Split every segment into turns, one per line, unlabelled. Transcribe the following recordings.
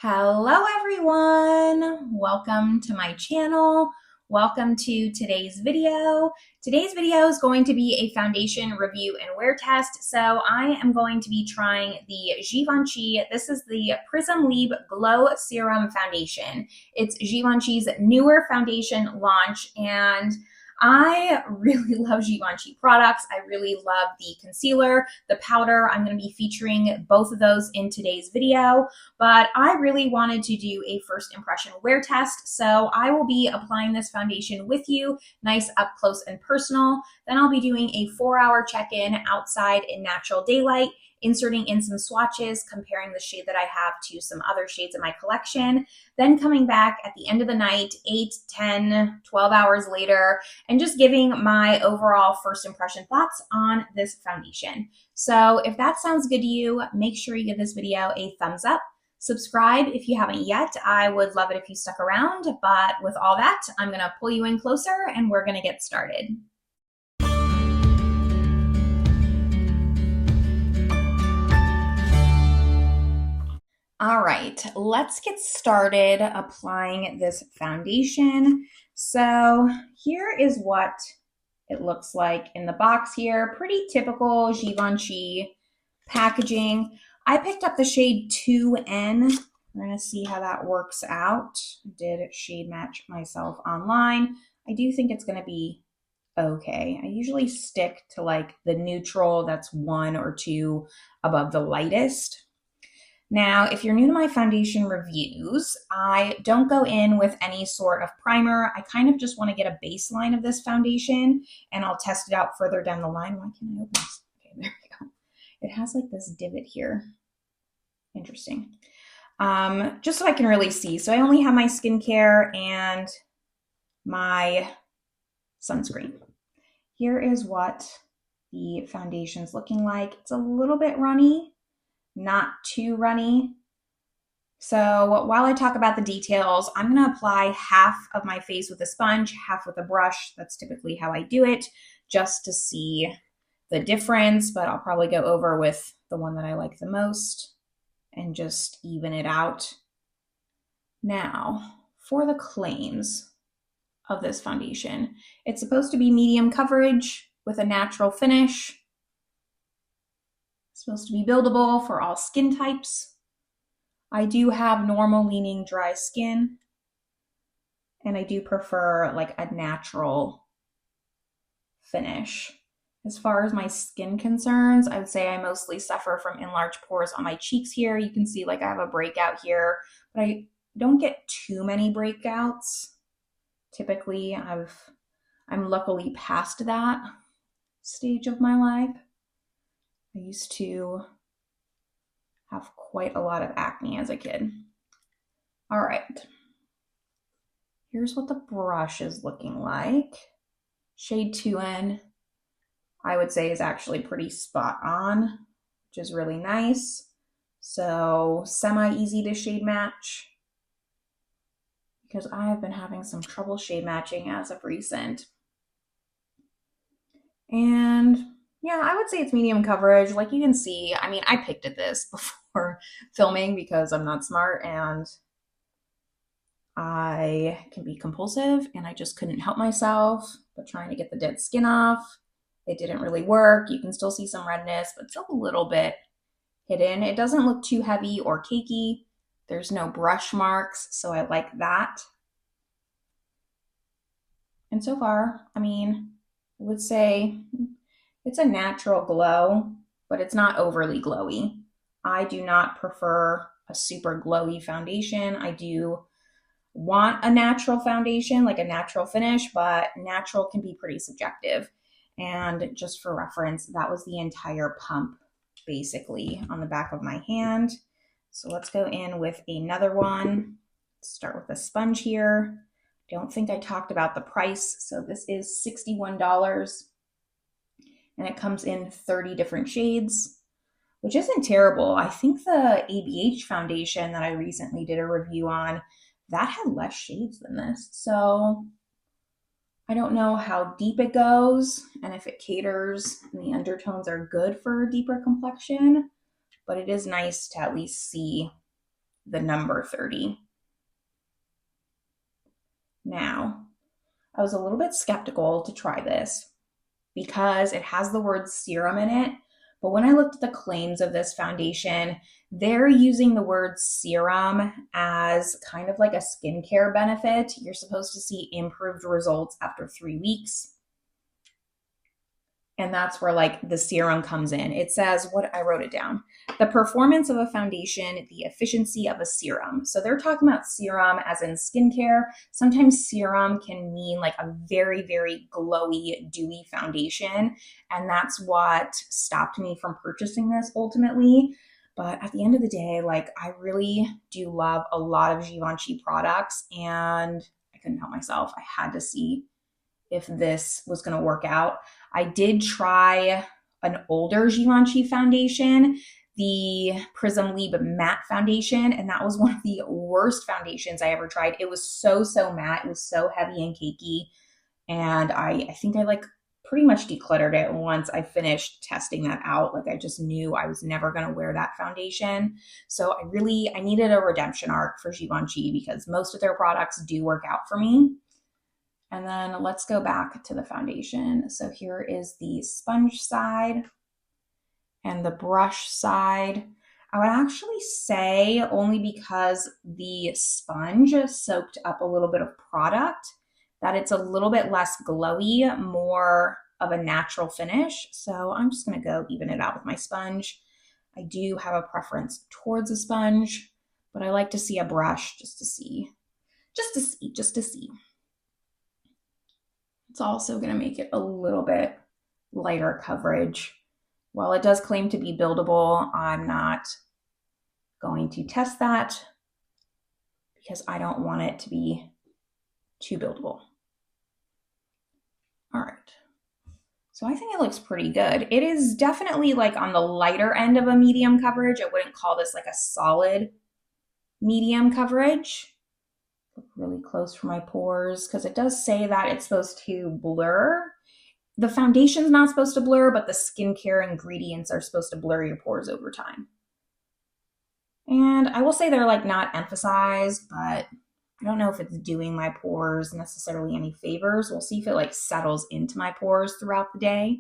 Hello everyone, welcome to my channel. Welcome to today's video. Today's video is going to be a foundation review and wear test. So I am going to be trying the Givenchy. This is the Prisme Libre Glow Serum Foundation. It's Givenchy's newer foundation launch, and I really love Givenchy products. I really love the concealer, the powder. I'm going to be featuring both of those in today's video, but I really wanted to do a first impression wear test. So I will be applying this foundation with you, nice up close and personal. Then I'll be doing a 4-hour check-in outside in natural daylight, inserting in some swatches, comparing the shade that I have to some other shades in my collection, then coming back at the end of the night, 8, 10, 12 hours later, and just giving my overall first impression thoughts on this foundation. So if that sounds good to you, make sure you give this video a thumbs up. Subscribe if you haven't yet. I would love it if you stuck around, but with all that, I'm gonna pull you in closer and we're gonna get started. All right, let's get started applying this foundation. So here is what it looks like in the box here. Pretty typical Givenchy packaging. I picked up the shade 2N. We're gonna see how that works out. I did shade match myself online. I do think it's gonna be okay. I usually stick to like the neutral that's 1 or 2 above the lightest. Now, if you're new to my foundation reviews, I don't go in with any sort of primer. I kind of just want to get a baseline of this foundation, and I'll test it out further down the line. Why can't I open this? Okay, there we go. It has like this divot here. Interesting. Just so I can really see. So I only have my skincare and my sunscreen. Here is what the foundation's looking like. It's a little bit runny. Not too runny. So while I talk about the details, I'm going to apply half of my face with a sponge, half with a brush. That's typically how I do it, just to see the difference, but I'll probably go over with the one that I like the most and just even it out. Now, for the claims of this foundation, it's supposed to be medium coverage with a natural finish. It's supposed to be buildable for all skin types. I do have normal leaning dry skin, and I do prefer like a natural finish. As far as my skin concerns, I would say I mostly suffer from enlarged pores on my cheeks here. You can see like I have a breakout here, but I don't get too many breakouts. Typically, I'm luckily past that stage of my life. I used to have quite a lot of acne as a kid. All right, here's what the brush is looking like. Shade 2N, I would say, is actually pretty spot on, which is really nice. So semi-easy to shade match, because I have been having some trouble shade matching as of recent. And yeah, I would say it's medium coverage. Like you can see, I mean, I picked at this before filming because I'm not smart and I can be compulsive, and I just couldn't help myself but trying to get the dead skin off. It didn't really work. You can still see some redness, but still a little bit hidden. It doesn't look too heavy or cakey. There's no brush marks, so I like that. And so far, I mean, I would say it's a natural glow, but it's not overly glowy. I do not prefer a super glowy foundation. I do want a natural foundation, like a natural finish, but natural can be pretty subjective. And just for reference, that was the entire pump basically on the back of my hand. So let's go in with another one. Let's start with a sponge here. Don't think I talked about the price. So this is $61. And it comes in 30 different shades, which isn't terrible. I think the ABH foundation that I recently did a review on, that had less shades than this. So I don't know how deep it goes and if it caters and the undertones are good for a deeper complexion, but it is nice to at least see the number 30. Now, I was a little bit skeptical to try this because it has the word serum in it. But when I looked at the claims of this foundation, they're using the word serum as kind of like a skincare benefit. You're supposed to see improved results after 3 weeks. And that's where like the serum comes in. It says, what I wrote it down, the performance of a foundation, the efficiency of a serum. So they're talking about serum as in skincare. Sometimes serum can mean like a very, very glowy, dewy foundation. And that's what stopped me from purchasing this ultimately. But at the end of the day, like I really do love a lot of Givenchy products and I couldn't help myself. I had to see if this was going to work out. I did try an older Givenchy foundation, the Prisme Libre Matte Foundation, and that was one of the worst foundations I ever tried. It was so matte. It was so heavy and cakey. And I think I like pretty much decluttered it once I finished testing that out. Like I just knew I was never going to wear that foundation. So I needed a redemption arc for Givenchy because most of their products do work out for me. And then let's go back to the foundation. So here is the sponge side and the brush side. I would actually say only because the sponge soaked up a little bit of product that it's a little bit less glowy, more of a natural finish. So I'm just going to go even it out with my sponge. I do have a preference towards a sponge, but I like to see a brush just to see. It's also going to make it a little bit lighter coverage. While it does claim to be buildable, I'm not going to test that because I don't want it to be too buildable. All right. So I think it looks pretty good. It is definitely like on the lighter end of a medium coverage. I wouldn't call this like a solid medium coverage. Look really close for my pores because it does say that it's supposed to blur. The foundation's not supposed to blur, but the skincare ingredients are supposed to blur your pores over time. And I will say they're like not emphasized, but I don't know if it's doing my pores necessarily any favors. We'll see if it like settles into my pores throughout the day.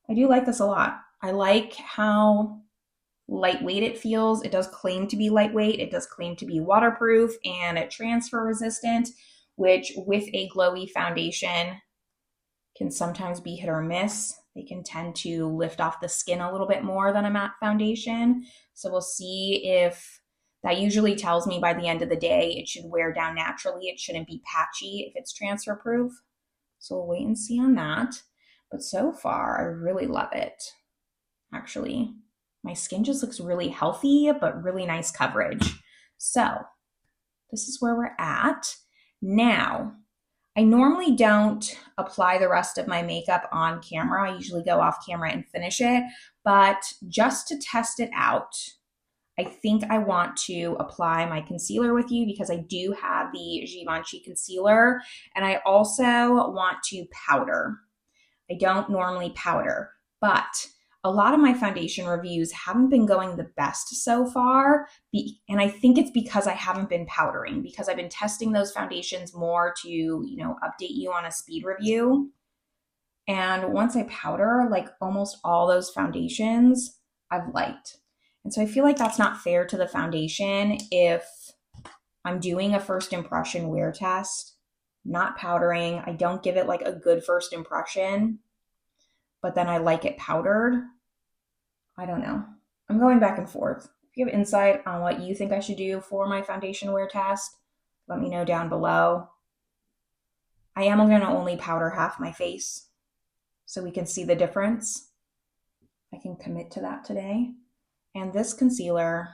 I do like this a lot. I like how lightweight it feels. It does claim to be lightweight. It does claim to be waterproof and transfer resistant, which with a glowy foundation can sometimes be hit or miss. They can tend to lift off the skin a little bit more than a matte foundation. So we'll see if that usually tells me by the end of the day it should wear down naturally. It shouldn't be patchy if it's transfer proof. So we'll wait and see on that. But so far, I really love it, actually. My skin just looks really healthy, but really nice coverage. So this is where we're at. Now, I normally don't apply the rest of my makeup on camera. I usually go off camera and finish it. But just to test it out, I think I want to apply my concealer with you because I do have the Givenchy concealer. And I also want to powder. I don't normally powder, but a lot of my foundation reviews haven't been going the best so far. And I think it's because I haven't been powdering, because I've been testing those foundations more to, update you on a speed review. And once I powder, like almost all those foundations I've liked. And so I feel like that's not fair to the foundation if I'm doing a first impression wear test, not powdering. I don't give it like a good first impression, but then I like it powdered. I don't know. I'm going back and forth. If you have insight on what you think I should do for my foundation wear test, let me know down below. I am going to only powder half my face so we can see the difference. I can commit to that today. And this concealer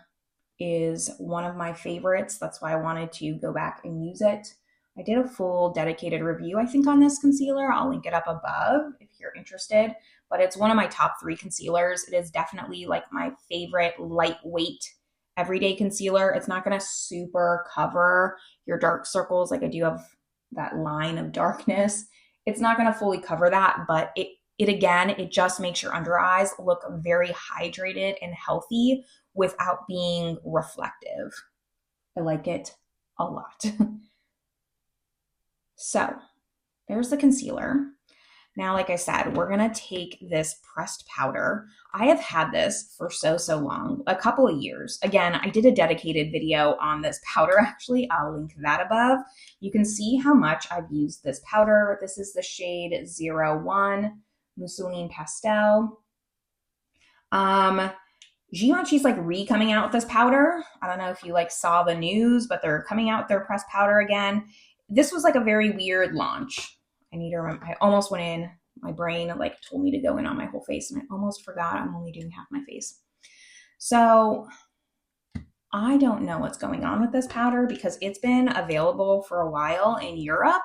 is one of my favorites. That's why I wanted to go back and use it. I did a full dedicated review, I think, on this concealer. I'll link it up above if you're interested, but it's one of my top 3 concealers. It is definitely like my favorite lightweight everyday concealer. It's not going to super cover your dark circles. Like I do have that line of darkness. It's not going to fully cover that, but it just makes your under eyes look very hydrated and healthy without being reflective. I like it a lot. So there's the concealer. Now, like I said, we're gonna take this pressed powder. I have had this for so long, a couple of years. Again, I did a dedicated video on this powder, actually. I'll link that above. You can see how much I've used this powder. This is the shade 01 Mousseline Pastel. Givenchys like coming out with this powder. I don't know if you like saw the news, but they're coming out with their pressed powder again. This was like a very weird launch. I need to remember, I almost went in, my brain like told me to go in on my whole face and I almost forgot I'm only doing half my face. So I don't know what's going on with this powder because it's been available for a while in Europe.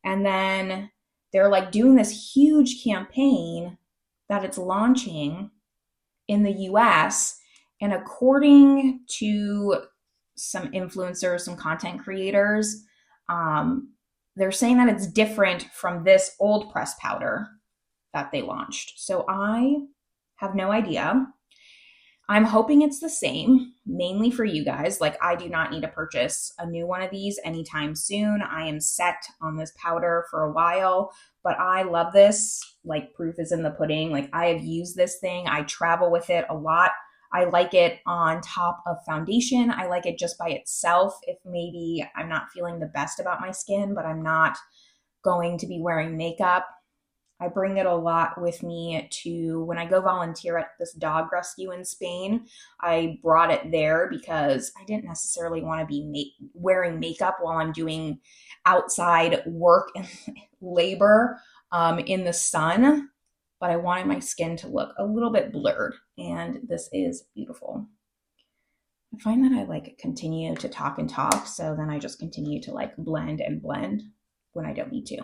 And then they're like doing this huge campaign that it's launching in the US. And according to some influencers, some content creators, they're saying that it's different from this old pressed powder that they launched. So I have no idea. I'm hoping it's the same, mainly for you guys. Like, I do not need to purchase a new one of these anytime soon. I am set on this powder for a while, but I love this. Like, proof is in the pudding. Like, I have used this thing. I travel with it a lot. I like it on top of foundation. I like it just by itself if maybe I'm not feeling the best about my skin, but I'm not going to be wearing makeup. I bring it a lot with me to when I go volunteer at this dog rescue in Spain. I brought it there because I didn't necessarily want to be wearing makeup while I'm doing outside work and labor in the sun. But I wanted my skin to look a little bit blurred, and this is beautiful. I find that I like continue to talk and talk, so then I just continue to like blend and blend when I don't need to.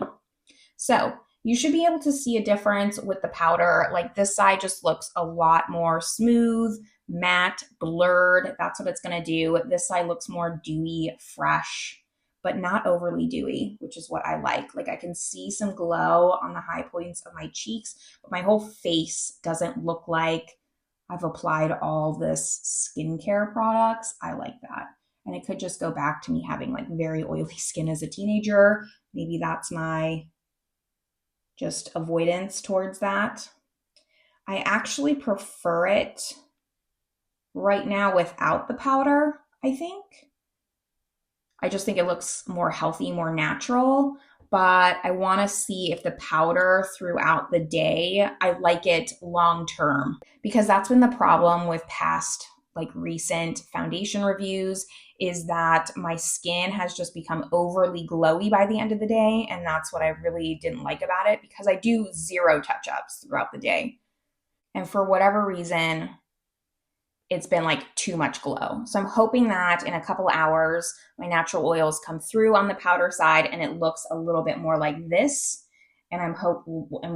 So you should be able to see a difference with the powder. Like, this side just looks a lot more smooth, matte, blurred. That's what it's gonna do. This side looks more dewy, fresh, but not overly dewy, which is what I like. Like, I can see some glow on the high points of my cheeks, but my whole face doesn't look like I've applied all this skincare products. I like that. And it could just go back to me having like very oily skin as a teenager. Maybe that's my just avoidance towards that. I actually prefer it right now without the powder, I think. I just think it looks more healthy, more natural, but I want to see if the powder throughout the day, I like it long term, because that's been the problem with past like recent foundation reviews, is that my skin has just become overly glowy by the end of the day. And that's what I really didn't like about it, because I do 0 touch-ups throughout the day. And for whatever reason, it's been like too much glow. So I'm hoping that in a couple hours, my natural oils come through on the powder side and it looks a little bit more like this. And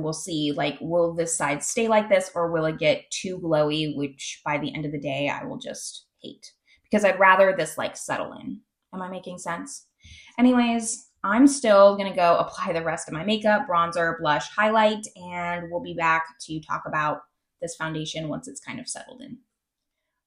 we'll see, like, will this side stay like this or will it get too glowy, which by the end of the day, I will just hate, because I'd rather this like settle in. Am I making sense? Anyways, I'm still gonna go apply the rest of my makeup, bronzer, blush, highlight, and we'll be back to talk about this foundation once it's kind of settled in.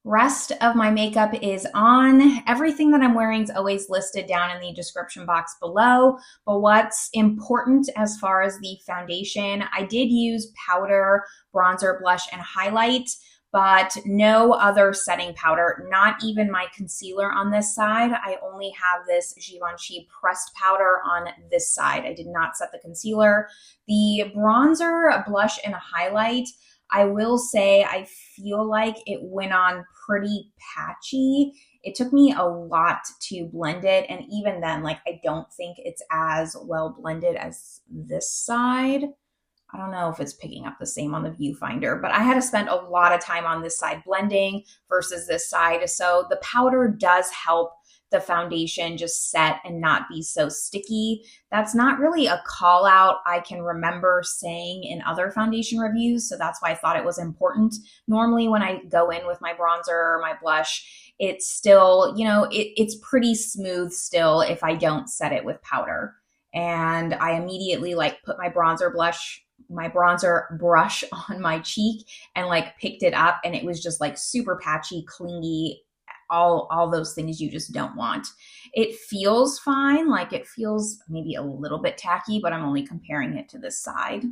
Rest of my makeup is on. Everything that I'm wearing is always listed down in the description box below. But what's important as far as the foundation, I did use powder, bronzer, blush, and highlight, but no other setting powder, not even my concealer on this side. I only have this Givenchy pressed powder on this side. I did not set the concealer. The bronzer, blush, and highlight, I will say I feel like it went on pretty patchy. It took me a lot to blend it. And even then, like, I don't think it's as well blended as this side. I don't know if it's picking up the same on the viewfinder, but I had to spend a lot of time on this side blending versus this side. So the powder does help the foundation just set and not be so sticky. That's not really a call out I can remember saying in other foundation reviews, so that's why I thought it was important. Normally when I go in with my bronzer or my blush, it's still, you know, it's pretty smooth still if I don't set it with powder. And I immediately like put my bronzer blush my bronzer brush on my cheek and like picked it up, and it was just like super patchy, clingy, all those things you just don't want. It feels fine, like it feels maybe a little bit tacky, but I'm only comparing it to this side.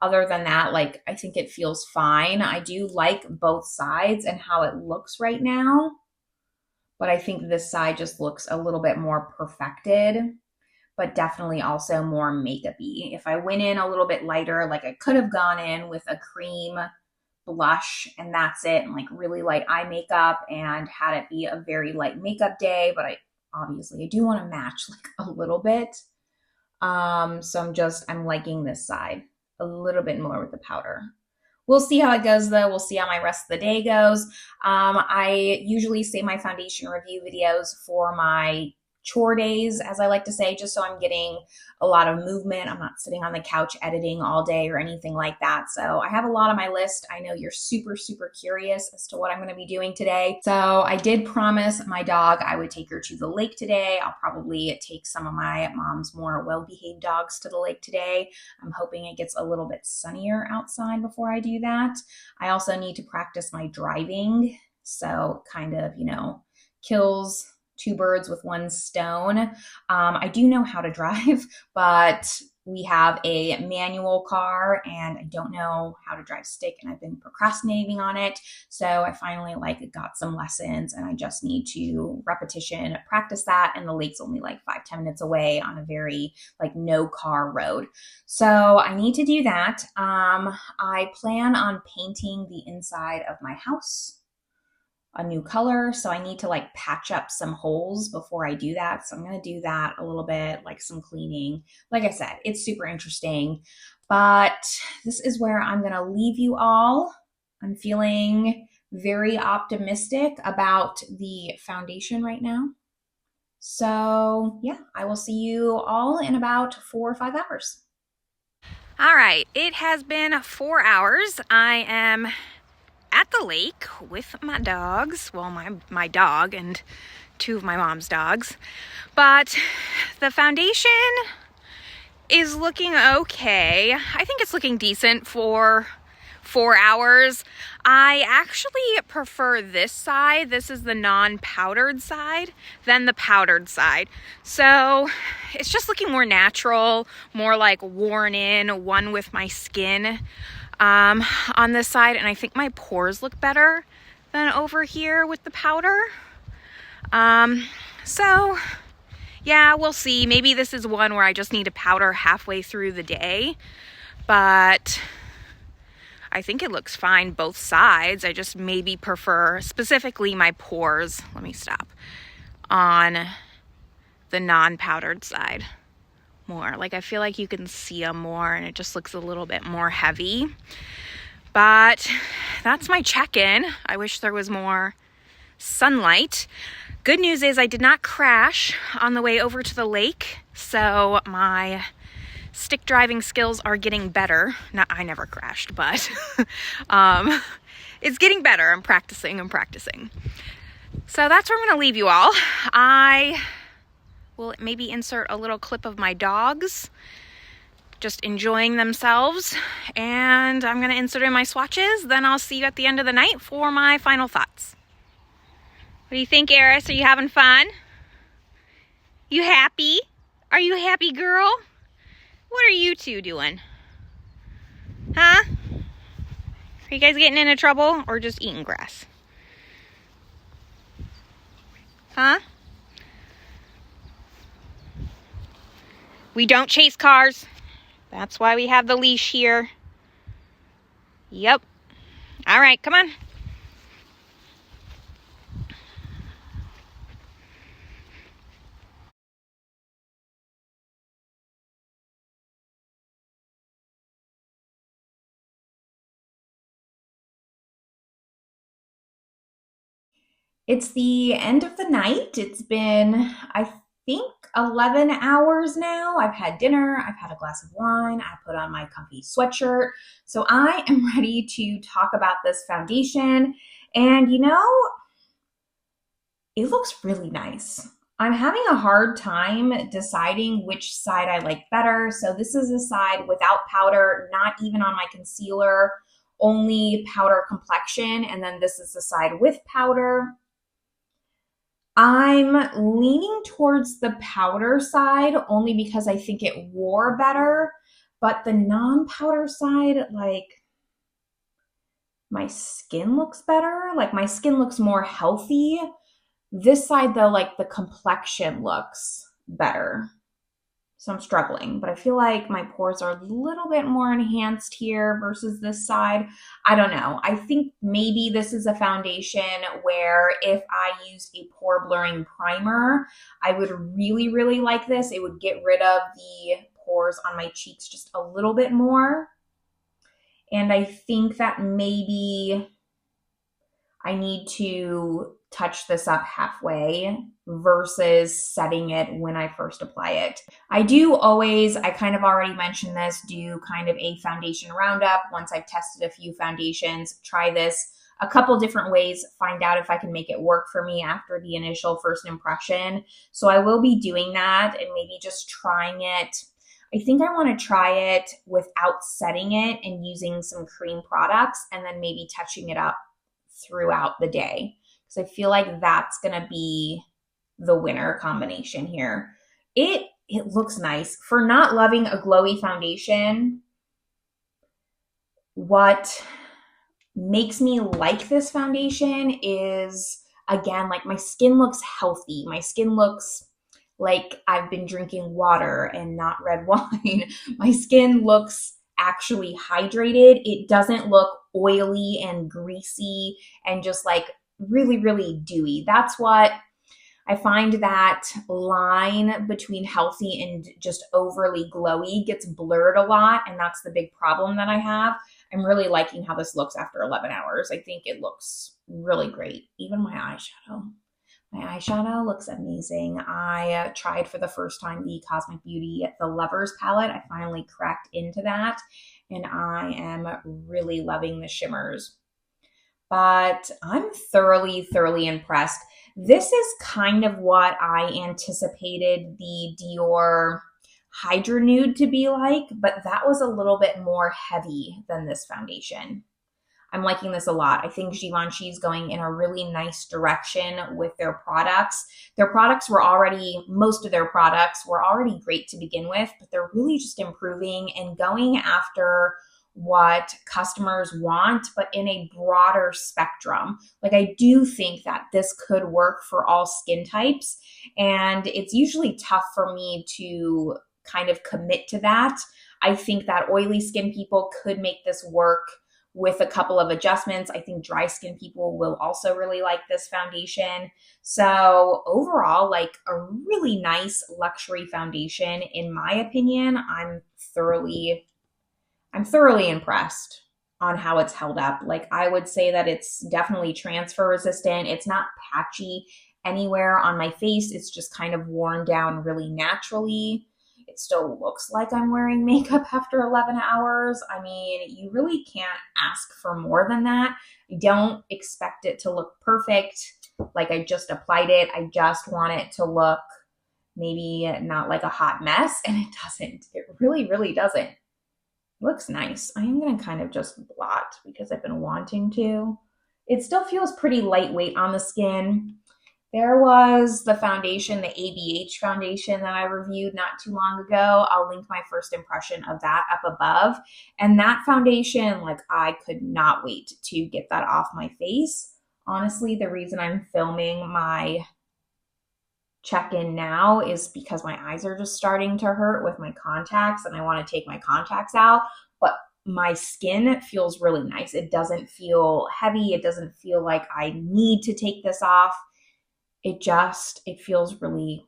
Other than that, like I think it feels fine. I do like both sides and how it looks right now, but I think this side just looks a little bit more perfected, but definitely also more makeup-y. If I went in a little bit lighter, like I could have gone in with a cream blush and that's it, and like really light eye makeup and had it be a very light makeup day, but I do want to match like a little bit. So I'm liking this side a little bit more with the powder. We'll see how it goes though. We'll see how my rest of the day goes. I usually save my foundation review videos for my chore days, as I like to say, just so I'm getting a lot of movement. I'm not sitting on the couch editing all day or anything like that. So I have a lot on my list. I know you're super, super curious as to what I'm going to be doing today. So I did promise my dog I would take her to the lake today. I'll probably take some of my mom's more well-behaved dogs to the lake today. I'm hoping it gets a little bit sunnier outside before I do that. I also need to practice my driving. So kind of, kills two birds with one stone. I do know how to drive, but we have a manual car and I don't know how to drive stick, and I've been procrastinating on it. So I finally got some lessons, and I just need to repetition practice that. And the lake's only like 5-10 minutes away on a very no car road. So I need to do that. I plan on painting the inside of my house a new color. So I need to patch up some holes before I do that. So I'm going to do that a little bit, some cleaning. Like I said, it's super interesting, but this is where I'm going to leave you all. I'm feeling very optimistic about the foundation right now. So yeah, I will see you all in about 4 or 5 hours.
All right, it has been 4 hours. I am at the lake with my dogs. Well, my dog and 2 of my mom's dogs. But the foundation is looking okay. I think it's looking decent for 4 hours. I actually prefer this side. This is the non-powdered side than the powdered side. So it's just looking more natural, more like worn in, one with my skin on this side. And I think my pores look better than over here with the powder. So yeah, we'll see. Maybe this is one where I just need to powder halfway through the day, but I think it looks fine both sides. I just maybe prefer specifically my pores. Let me stop. On the non-powdered side more. I feel like you can see them more and it just looks a little bit more heavy. But that's my check-in. I wish there was more sunlight. Good news is I did not crash on the way over to the lake, so my stick driving skills are getting better. I never crashed, but it's getting better. I'm practicing. So that's where I'm going to leave you all. I will maybe insert a little clip of my dogs just enjoying themselves, and I'm going to insert in my swatches. Then I'll see you at the end of the night for my final thoughts. What do you think, Eris? Are you having fun? You happy? Are you happy, girl? What are you 2 doing? Huh? Are you guys getting into trouble or just eating grass? Huh? We don't chase cars. That's why we have the leash here. Yep. All right, come on.
It's the end of the night. It's been, I think, 11 hours now. I've had dinner, I've had a glass of wine, I put on my comfy sweatshirt. So I am ready to talk about this foundation. And it looks really nice. I'm having a hard time deciding which side I like better. So this is a side without powder, not even on my concealer, only powder complexion. And then this is the side with powder. I'm leaning towards the powder side only because I think it wore better. But the non-powder side, like, my skin looks better. Like, my skin looks more healthy. This side, though, like, the complexion looks better. So I'm struggling, but I feel like my pores are a little bit more enhanced here versus this side. I don't know. I think maybe this is a foundation where if I used a pore blurring primer, I would really, really like this. It would get rid of the pores on my cheeks just a little bit more. And I think that maybe I need to touch this up halfway versus setting it when I first apply it. I do always, I kind of already mentioned this, do kind of a foundation roundup once I've tested a few foundations, try this a couple different ways, find out if I can make it work for me after the initial first impression. So I will be doing that and maybe just trying it. I think I want to try it without setting it and using some cream products and then maybe touching it up throughout the day, because I feel like that's going to be the winner combination here. It looks nice. For not loving a glowy foundation, what makes me like this foundation is, again, like, my skin looks healthy. My skin looks like I've been drinking water and not red wine. My skin looks actually hydrated. It doesn't look oily and greasy and just like really, really dewy. That's what I find, that line between healthy and just overly glowy gets blurred a lot. And that's the big problem that I have. I'm really liking how this looks after 11 hours. I think it looks really great. Even my eyeshadow. My eyeshadow looks amazing. I tried for the first time the Cosmic Beauty The Lovers palette. I finally cracked into that, and I am really loving the shimmers. But I'm thoroughly, thoroughly impressed. This is kind of what I anticipated the Dior Hydra Nude to be like, but that was a little bit more heavy than this foundation. I'm liking this a lot. I think Givenchy is going in a really nice direction with their products. Their products were already, most of their products were already great to begin with, but they're really just improving and going after what customers want, but in a broader spectrum. Like, I do think that this could work for all skin types, and it's usually tough for me to kind of commit to that. I think that oily skin people could make this work with a couple of adjustments. I think dry skin people will also really like this foundation. So overall, like, a really nice luxury foundation, in my opinion. I'm thoroughly impressed on how it's held up. Like, I would say that it's definitely transfer resistant. It's not patchy anywhere on my face. It's just kind of worn down really naturally. It still looks like I'm wearing makeup after 11 hours. I mean, you really can't ask for more than that. I don't expect it to look perfect. Like, I just applied it. I just want it to look maybe not like a hot mess, and it doesn't. It really, really doesn't. It looks nice. I am going to kind of just blot because I've been wanting to. It still feels pretty lightweight on the skin. There was the foundation, the ABH foundation that I reviewed not too long ago. I'll link my first impression of that up above. And that foundation, like, I could not wait to get that off my face. Honestly, the reason I'm filming my check-in now is because my eyes are just starting to hurt with my contacts, and I want to take my contacts out. But my skin feels really nice. It doesn't feel heavy. It doesn't feel like I need to take this off. It feels really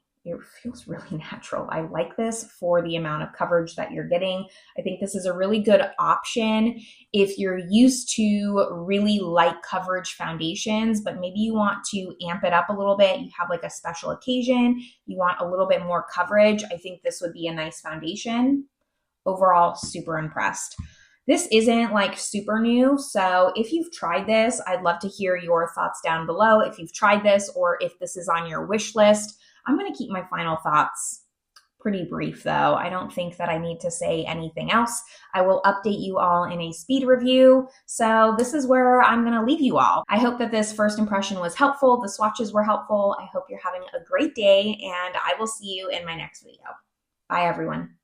natural. I like this for the amount of coverage that you're getting. I think this is a really good option if you're used to really light coverage foundations, but maybe you want to amp it up a little bit. You have like a special occasion, you want a little bit more coverage. I think this would be a nice foundation. Overall, super impressed. This isn't like super new, so if you've tried this, I'd love to hear your thoughts down below. If you've tried this or if this is on your wish list, I'm going to keep my final thoughts pretty brief though. I don't think that I need to say anything else. I will update you all in a speed review. So this is where I'm going to leave you all. I hope that this first impression was helpful. The swatches were helpful. I hope you're having a great day, and I will see you in my next video. Bye everyone.